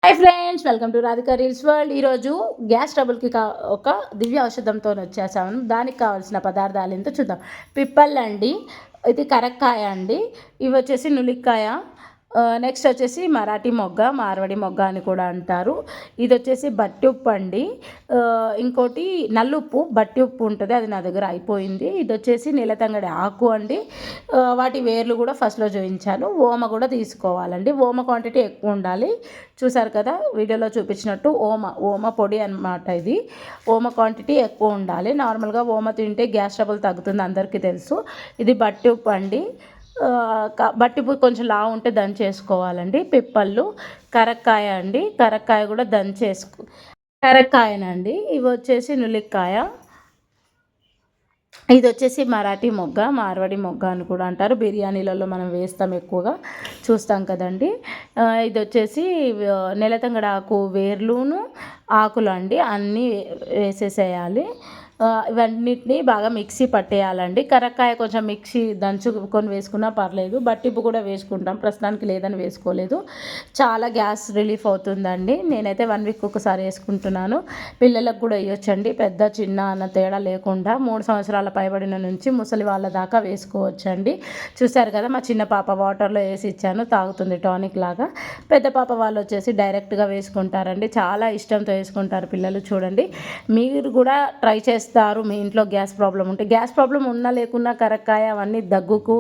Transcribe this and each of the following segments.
Hi friends, welcome to Radhika reels world. ఈరోజు gas ట్రబుల్కి ఒక దివ్య ఔషధంతో వచ్చేసాము. దానికి కావాల్సిన పదార్థాలు ఏంటో చూద్దాం. పిప్పళ్ళు అండి, ఇది కరక్కాయ అండి, ఇవి వచ్చేసి నులిక్కాయ, నెక్స్ట్ వచ్చేసి మరాఠీ మొగ్గ, మార్వడి మొగ్గ అని కూడా అంటారు. ఇది వచ్చేసి బట్టి ఉప్పు అండి, ఇంకోటి నల్లుప్పు, బట్టి ఉప్పు ఉంటుంది, అది నా దగ్గర అయిపోయింది. ఇది వచ్చేసి నీలతంగడి ఆకు అండి, వాటి వేర్లు కూడా ఫస్ట్లో చూపించాను. ఓమ కూడా తీసుకోవాలండి, ఓమ క్వాంటిటీ ఎక్కువ ఉండాలి. చూసారు కదా వీడియోలో చూపించినట్టు ఓమ పొడి అనమాట. ఇది ఓమ క్వాంటిటీ ఎక్కువ ఉండాలి. నార్మల్గా ఓమ తింటే గ్యాస్ ట్రబుల్ తగ్గుతుంది, అందరికీ తెలుసు. ఇది బట్టి ఉప్పు అండి, బట్టిపు కొంచెం లావు ఉంటే దంచేసుకోవాలండి. పిప్పళ్ళు, కరక్కాయ అండి, కరక్కాయ కూడా కరక్కాయనండి. ఇవి వచ్చేసి నులిక్కాయ, ఇది వచ్చేసి మరాఠీ మొగ్గ, మార్వడి మొగ్గ అని కూడా అంటారు. బిర్యానీలలో మనం వేస్తాం, ఎక్కువగా చూస్తాం కదండి. ఇది వచ్చేసి నెలతంగడ ఆకు వేర్లును ఆకులు అండి, అన్నీ వేసేసేయాలి. ఇవన్నిటిని బాగా మిక్సీ పట్టేయాలండి. కరక్కాయ కొంచెం మిక్సీ దంచుకొని వేసుకున్నా పర్లేదు, బట్టిప్పు కూడా వేసుకుంటాం, ప్రస్తుతానికి లేదని వేసుకోలేదు. చాలా గ్యాస్ రిలీఫ్ అవుతుందండి. నేనైతే 1 వీక్ ఒకసారి వేసుకుంటున్నాను. పిల్లలకు కూడా వేయొచ్చండి, పెద్ద చిన్న అన్న తేడా లేకుండా 3 సంవత్సరాల పైబడిన నుంచి ముసలి వాళ్ళ దాకా వేసుకోవచ్చండి. చూశారు కదా, మా చిన్న పాప వాటర్లో వేసి ఇచ్చాను, తాగుతుంది టానిక్ లాగా. పెద్ద పాప వాళ్ళు వచ్చేసి డైరెక్ట్గా వేసుకుంటారండి, చాలా ఇష్టంతో వేసుకుంటారు పిల్లలు. చూడండి, మీరు కూడా ట్రై చేస్తారు మీ ఇంట్లో గ్యాస్ ప్రాబ్లం ఉంటే. గ్యాస్ ప్రాబ్లం ఉన్నా లేకున్నా కరక్కాయ అవన్నీ దగ్గుకు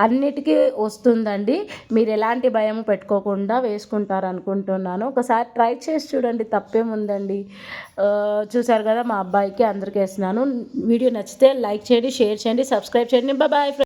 అన్నిటికీ వస్తుందండి. మీరు ఎలాంటి భయం పెట్టుకోకుండా వేసుకుంటారు అనుకుంటున్నాను. ఒకసారి ట్రై చేసి చూడండి, తప్పేముందండి. చూసారు కదా, మా అబ్బాయికి అందరికీ వేస్తున్నాను. వీడియో నచ్చితే లైక్ చేయండి, షేర్ చేయండి, సబ్స్క్రైబ్ చేయండి. బాయ్.